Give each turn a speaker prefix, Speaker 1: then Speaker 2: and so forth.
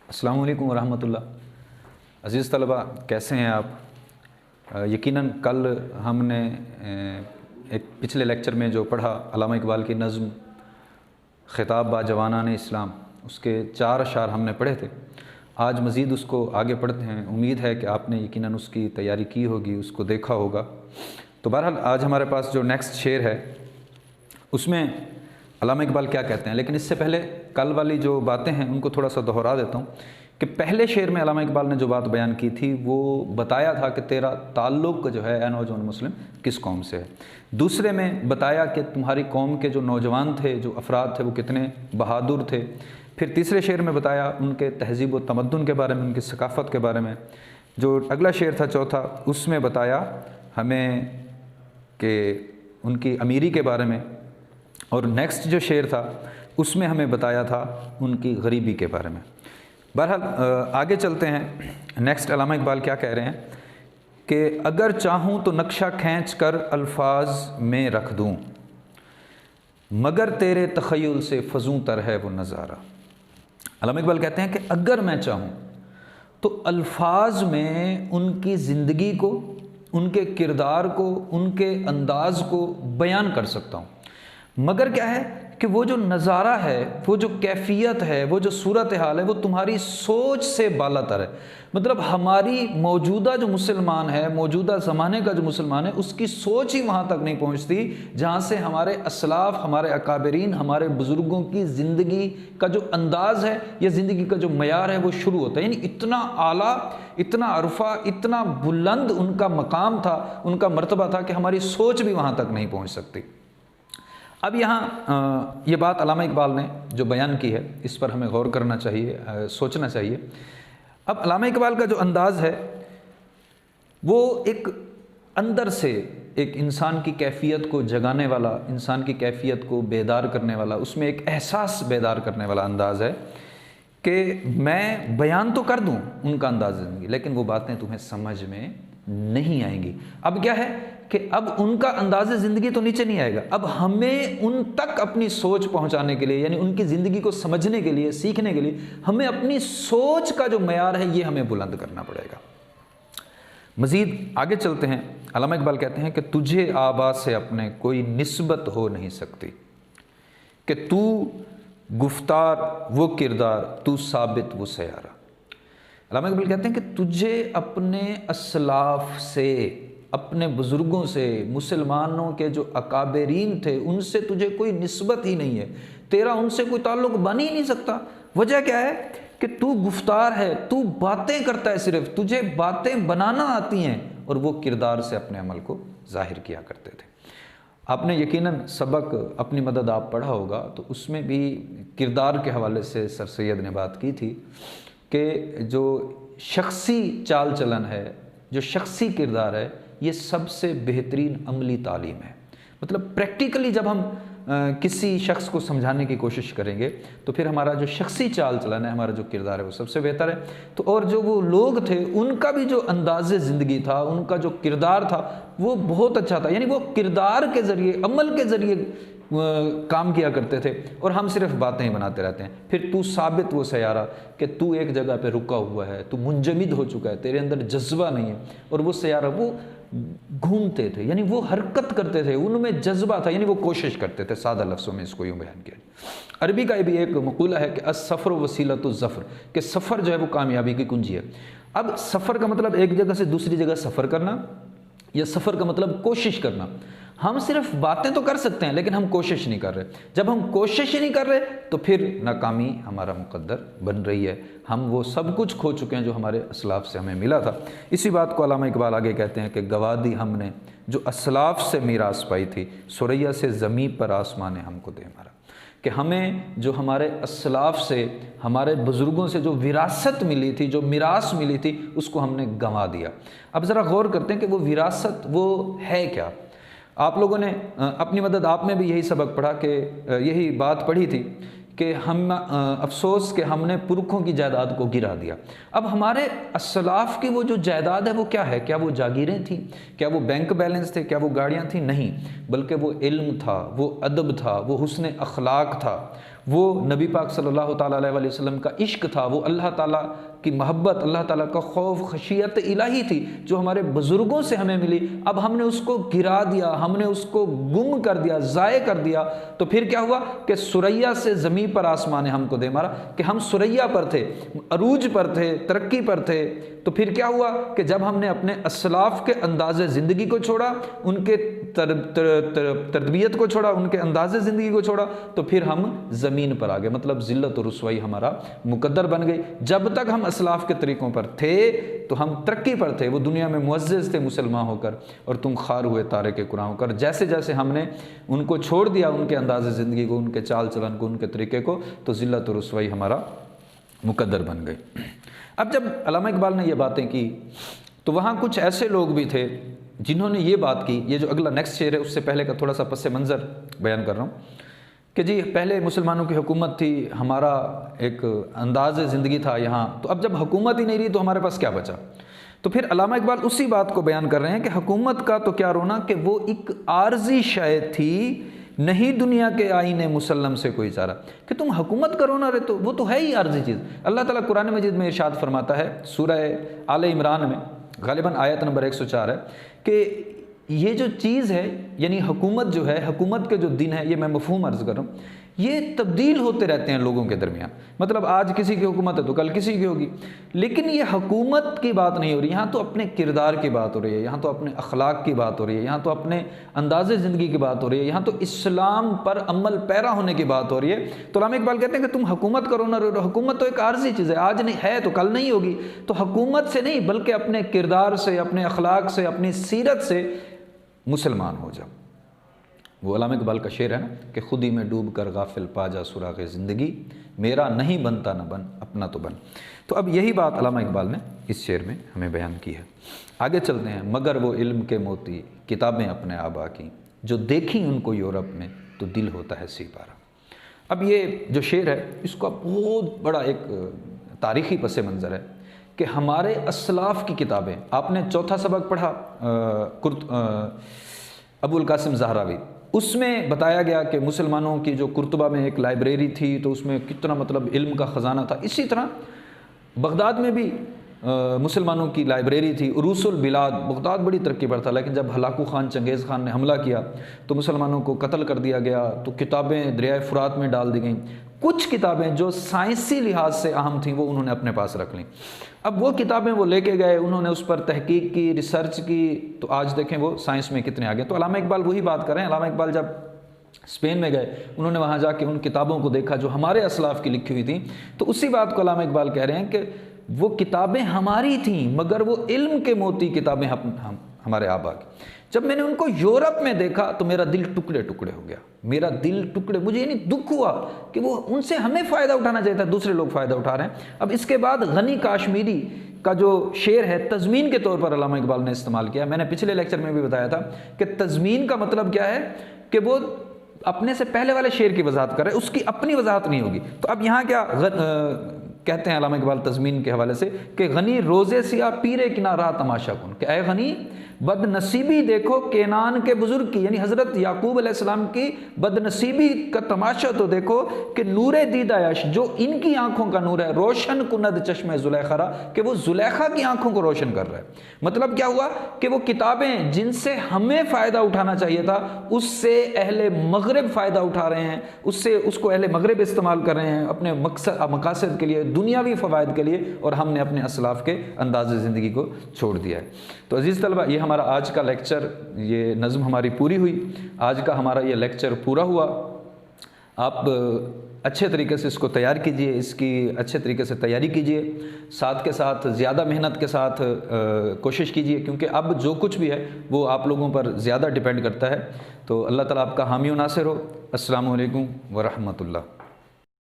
Speaker 1: السلام علیکم ورحمۃ اللہ۔ عزیز طلباء، کیسے ہیں آپ؟ یقیناً کل ہم نے ایک پچھلے لیکچر میں جو پڑھا علامہ اقبال کی نظم خطاب با جوانان اسلام، اس کے 4 اشعار ہم نے پڑھے تھے۔ آج مزید اس کو آگے پڑھتے ہیں۔ امید ہے کہ آپ نے یقیناً اس کی تیاری کی ہوگی، اس کو دیکھا ہوگا۔ تو بہرحال آج ہمارے پاس جو نیکسٹ شعر ہے اس میں علامہ اقبال کیا کہتے ہیں، لیکن اس سے پہلے کل والی جو باتیں ہیں ان کو تھوڑا سا دہرا دیتا ہوں کہ پہلے شعر میں علامہ اقبال نے جو بات بیان کی تھی وہ بتایا تھا کہ تیرا تعلق جو ہے اے نوجوان مسلم کس قوم سے ہے۔ دوسرے میں بتایا کہ تمہاری قوم کے جو نوجوان تھے، جو افراد تھے، وہ کتنے بہادر تھے۔ پھر تیسرے شعر میں بتایا ان کے تہذیب و تمدن کے بارے میں، ان کی ثقافت کے بارے میں۔ جو اگلا شعر تھا چوتھا، اس میں بتایا ہمیں کہ ان کی امیری کے بارے میں، اور نیکسٹ جو شعر تھا اس میں ہمیں بتایا تھا ان کی غریبی کے بارے میں۔ بہرحال آگے چلتے ہیں۔ نیکسٹ علامہ اقبال کیا کہہ رہے ہیں کہ اگر چاہوں تو نقشہ کھینچ کر الفاظ میں رکھ دوں، مگر تیرے تخیل سے فزوں تر ہے وہ نظارہ۔ علامہ اقبال کہتے ہیں کہ اگر میں چاہوں تو الفاظ میں ان کی زندگی کو، ان کے کردار کو، ان کے انداز کو بیان کر سکتا ہوں، مگر کیا ہے کہ وہ جو نظارہ ہے، وہ جو کیفیت ہے، وہ جو صورتحال ہے، وہ تمہاری سوچ سے بالا تر ہے۔ مطلب ہماری موجودہ جو مسلمان ہے، موجودہ زمانے کا جو مسلمان ہے، اس کی سوچ ہی وہاں تک نہیں پہنچتی جہاں سے ہمارے اسلاف، ہمارے اکابرین، ہمارے بزرگوں کی زندگی کا جو انداز ہے یا زندگی کا جو معیار ہے وہ شروع ہوتا ہے۔ یعنی اتنا اعلیٰ، اتنا عرفہ، اتنا بلند ان کا مقام تھا، ان کا مرتبہ تھا کہ ہماری سوچ بھی وہاں تک نہیں پہنچ سکتی۔ اب یہاں یہ بات علامہ اقبال نے جو بیان کی ہے اس پر ہمیں غور کرنا چاہیے، سوچنا چاہیے۔ اب علامہ اقبال کا جو انداز ہے وہ ایک اندر سے ایک انسان کی کیفیت کو جگانے والا، انسان کی کیفیت کو بیدار کرنے والا، اس میں ایک احساس بیدار کرنے والا انداز ہے کہ میں بیان تو کر دوں ان کا انداز زندگی، لیکن وہ باتیں تمہیں سمجھ میں نہیں آئیں گی۔ اب کیا ہے کہ اب ان کا انداز زندگی تو نیچے نہیں آئے گا، اب ہمیں ان تک اپنی سوچ پہنچانے کے لیے، یعنی ان کی زندگی کو سمجھنے کے لیے، سیکھنے کے لیے، ہمیں اپنی سوچ کا جو معیار ہے یہ ہمیں بلند کرنا پڑے گا۔ مزید آگے چلتے ہیں۔ علامہ اقبال کہتے ہیں کہ تجھے آبا سے اپنے کوئی نسبت ہو نہیں سکتی، کہ تو گفتار وہ کردار، تو ثابت وہ سیارہ۔ علامہ اقبال کہتے ہیں کہ تجھے اپنے اسلاف سے، اپنے بزرگوں سے، مسلمانوں کے جو اکابرین تھے ان سے تجھے کوئی نسبت ہی نہیں ہے، تیرا ان سے کوئی تعلق بن ہی نہیں سکتا۔ وجہ کیا ہے کہ تو گفتار ہے، تو باتیں کرتا ہے، صرف تجھے باتیں بنانا آتی ہیں، اور وہ کردار سے اپنے عمل کو ظاہر کیا کرتے تھے۔ آپ نے یقیناً سبق اپنی مدد آپ پڑھا ہوگا، تو اس میں بھی کردار کے حوالے سے سر سید نے بات کی تھی کہ جو شخصی چال چلن ہے، جو شخصی کردار ہے، یہ سب سے بہترین عملی تعلیم ہے۔ مطلب پریکٹیکلی جب ہم کسی شخص کو سمجھانے کی کوشش کریں گے تو پھر ہمارا جو شخصی چال چلن ہے، ہمارا جو کردار ہے وہ سب سے بہتر ہے۔ تو اور جو وہ لوگ تھے ان کا بھی جو انداز زندگی تھا، ان کا جو کردار تھا وہ بہت اچھا تھا۔ یعنی وہ کردار کے ذریعے، عمل کے ذریعے کام کیا کرتے تھے، اور ہم صرف باتیں ہی بناتے رہتے ہیں۔ پھر تو ثابت وہ سیارہ، کہ تو ایک جگہ پہ رکا ہوا ہے، تو منجمد ہو چکا ہے، تیرے اندر جذبہ نہیں ہے۔ اور وہ سیارہ وہ گھومتے تھے، یعنی وہ حرکت کرتے تھے، ان میں جذبہ تھا، یعنی وہ کوشش کرتے تھے۔ سادہ لفظوں میں اس کو یوں بیان کیا۔ عربی کا بھی ایک مقولہ ہے کہ السفر وسیلۃ الظفر، کہ سفر جو ہے وہ کامیابی کی کنجی ہے۔ اب سفر کا مطلب ایک جگہ سے دوسری جگہ سفر کرنا، یا سفر کا مطلب کوشش کرنا۔ ہم صرف باتیں تو کر سکتے ہیں لیکن ہم کوشش نہیں کر رہے۔ جب ہم کوشش ہی نہیں کر رہے تو پھر ناکامی ہمارا مقدر بن رہی ہے۔ ہم وہ سب کچھ کھو چکے ہیں جو ہمارے اسلاف سے ہمیں ملا تھا۔ اسی بات کو علامہ اقبال آگے کہتے ہیں کہ گوا دی ہم نے جو اسلاف سے میراث پائی تھی، سریا سے زمین پر آسمان نے ہم کو دے مارا۔ کہ ہمیں جو ہمارے اسلاف سے، ہمارے بزرگوں سے جو وراثت ملی تھی، جو میراث ملی تھی، اس کو ہم نے گنوا دیا۔ اب ذرا غور کرتے ہیں کہ وہ وراثت وہ ہے کیا۔ آپ لوگوں نے اپنی مدد آپ میں بھی یہی سبق پڑھا، کہ یہی بات پڑھی تھی کہ ہم افسوس کہ ہم نے پرکھوں کی جائیداد کو گرا دیا۔ اب ہمارے اسلاف کی وہ جو جائیداد ہے وہ کیا ہے؟ کیا وہ جاگیریں تھیں؟ کیا وہ بینک بیلنس تھے؟ کیا وہ گاڑیاں تھیں؟ نہیں، بلکہ وہ علم تھا، وہ ادب تھا، وہ حسن اخلاق تھا، وہ نبی پاک صلی اللہ تعالیٰ علیہ وسلم کا عشق تھا، وہ اللہ تعالیٰ کی محبت، اللہ تعالیٰ کا خوف، خشیت الہی تھی جو ہمارے بزرگوں سے ہمیں ملی۔ اب ہم نے اس کو گرا دیا، ہم نے اس کو گم کر دیا، ضائع کر دیا، تو پھر کیا ہوا کہ ثریا سے زمین پر آسمان نے ہم کو دے مارا کہ ہم ثریا پر تھے، عروج پر تھے، ترقی پر تھے۔ تو پھر کیا ہوا کہ جب ہم نے اپنے اسلاف کے انداز زندگی کو چھوڑا، ان کے تربیت کو چھوڑا، ان کے انداز زندگی کو چھوڑا، تو پھر ہم زمین پر آ گئے، مطلب ذلت و رسوائی ہمارا مقدر بن گئی۔ جب تک ہم اسلاف کے طریقوں پر تھے تو ہم ترقی پر تھے، وہ دنیا میں معزز تھے مسلمان ہو کر، اور تم خار ہوئے تارک قرآن ہو کر۔ جیسے جیسے ہم نے ان کو چھوڑ دیا، ان کے انداز زندگی کو، ان کے چال چلن کو، ان کے طریقے کو، تو ذلت و رسوائی ہمارا مقدر بن گئی۔ اب جب علامہ اقبال نے یہ باتیں کی تو وہاں کچھ ایسے لوگ بھی تھے جنہوں نے یہ بات کی، یہ جو اگلا نیکسٹ شعر ہے اس سے پہلے کا تھوڑا سا پس منظر بیان کر رہا ہوں کہ جی پہلے مسلمانوں کی حکومت تھی، ہمارا ایک انداز زندگی تھا یہاں، تو اب جب حکومت ہی نہیں رہی تو ہمارے پاس کیا بچا؟ تو پھر علامہ اقبال اسی بات کو بیان کر رہے ہیں کہ حکومت کا تو کیا رونا کہ وہ ایک عارضی شے تھی، نہیں دنیا کے آئین مسلم سے کوئی چارہ، کہ تم حکومت کرو نہ رہے تو وہ تو ہے ہی عارضی چیز۔ اللہ تعالیٰ قرآن مجید میں ارشاد فرماتا ہے سورہ آل عمران میں، غالباً آیت نمبر 104 ہے، کہ یہ جو چیز ہے یعنی حکومت جو ہے، حکومت کے جو دن ہے، یہ میں مفہوم عرض کر رہا ہوں، یہ تبدیل ہوتے رہتے ہیں لوگوں کے درمیان، مطلب آج کسی کی حکومت ہے تو کل کسی کی ہوگی، لیکن یہ حکومت کی بات نہیں ہو رہی، یہاں تو اپنے کردار کی بات ہو رہی ہے، یہاں تو اپنے اخلاق کی بات ہو رہی ہے، یہاں تو اپنے انداز زندگی کی بات ہو رہی ہے، یہاں تو اسلام پر عمل پیرا ہونے کی بات ہو رہی ہے۔ تو علامہ اقبال کہتے ہیں کہ تم حکومت کرو نہ رہو، حکومت تو ایک عارضی چیز ہے، آج نہیں ہے تو کل نہیں ہوگی، تو حکومت سے نہیں بلکہ اپنے کردار سے، اپنے اخلاق سے، اپنی سیرت سے مسلمان ہو جاؤ۔ وہ علامہ اقبال کا شعر ہے نا کہ خود ہی میں ڈوب کر غافل پا جا سراغ زندگی، میرا نہیں بنتا نہ بن اپنا تو بن۔ تو اب یہی بات علامہ اقبال نے اس شعر میں ہمیں بیان کی ہے۔ آگے چلتے ہیں۔ مگر وہ علم کے موتی کتابیں اپنے آبا کی، جو دیکھیں ان کو یورپ میں تو دل ہوتا ہے سی پارا۔ اب یہ جو شعر ہے اس کا بہت بڑا ایک تاریخی پس منظر ہے کہ ہمارے اسلاف کی کتابیں، آپ نے چوتھا سبق پڑھا ابو القاسم زہراوی، اس میں بتایا گیا کہ مسلمانوں کی جو قرطبہ میں ایک لائبریری تھی تو اس میں کتنا مطلب علم کا خزانہ تھا۔ اسی طرح بغداد میں بھی مسلمانوں کی لائبریری تھی، عروس البلاد، بغداد بڑی ترقی پر تھا، لیکن جب ہلاکو خان چنگیز خان نے حملہ کیا تو مسلمانوں کو قتل کر دیا گیا، تو کتابیں دریائے فرات میں ڈال دی گئیں۔ کچھ کتابیں جو سائنسی لحاظ سے اہم تھیں وہ انہوں نے اپنے پاس رکھ لیں۔ اب وہ کتابیں وہ لے کے گئے، انہوں نے اس پر تحقیق کی، ریسرچ کی، تو آج دیکھیں وہ سائنس میں کتنے آگے۔ تو علامہ اقبال وہی بات کر رہے ہیں۔ علامہ اقبال جب اسپین میں گئے انہوں نے وہاں جا کے ان کتابوں کو دیکھا جو ہمارے اسلاف کی لکھی ہوئی تھیں، تو اسی بات کو علامہ اقبال کہہ رہے ہیں کہ وہ کتابیں ہماری تھیں مگر وہ علم کے موتی کتابیں ہمارے آبا کی۔ جب میں نے ان کو یورپ میں دیکھا تو میرا دل ٹکڑے ٹکڑے ہو گیا، میرا دل ٹکڑے، مجھے یعنی دکھ ہوا کہ وہ ان سے ہمیں فائدہ اٹھانا چاہیے تھا، دوسرے لوگ فائدہ اٹھا رہے ہیں۔ اب اس کے بعد غنی کاشمیری کا جو شعر ہے تضمین کے طور پر علامہ اقبال نے استعمال کیا۔ میں نے پچھلے لیکچر میں بھی بتایا تھا کہ تضمین کا مطلب کیا ہے کہ وہ اپنے سے پہلے والے شعر کی وضاحت کر رہے، اس کی اپنی وضاحت نہیں ہوگی۔ تو اب یہاں کیا کہتے ہیں علامہ اقبال تضمین کے حوالے سے کہ غنی روزے سیاہ پیرے کنارہ تماشا کن، کہ اے غنی بد نصیبی دیکھو کینان کے بزرگ کی، یعنی حضرت یعقوب علیہ السلام کی بد نصیبی کا تماشا تو دیکھو کہ نور دیدہ یش، جو ان کی آنکھوں کا نور ہے، روشن کند چشمہ زلیخا را، کہ وہ زلیخا کی آنکھوں کو روشن کر رہا ہے۔ مطلب کیا ہوا کہ وہ کتابیں جن سے ہمیں فائدہ اٹھانا چاہیے تھا اس سے اہل مغرب فائدہ اٹھا رہے ہیں، اس کو اہل مغرب استعمال کر رہے ہیں اپنے مقاصد کے لیے، دنیاوی فوائد کے لیے، اور ہم نے اپنے اسلاف کے انداز زندگی کو چھوڑ دیا ہے۔ تو عزیز طلبہ، یہ ہمارا آج کا لیکچر، یہ نظم ہماری پوری ہوئی، آج کا ہمارا یہ لیکچر پورا ہوا۔ آپ اچھے طریقے سے اس کو تیار کیجئے، اس کی اچھے طریقے سے تیاری کیجئے، ساتھ کے ساتھ زیادہ محنت کے ساتھ کوشش کیجئے، کیونکہ اب جو کچھ بھی ہے وہ آپ لوگوں پر زیادہ ڈیپینڈ کرتا ہے۔ تو اللہ تعالیٰ آپ کا حامی و ناصر ہو۔ السلام علیکم ورحمۃ اللہ۔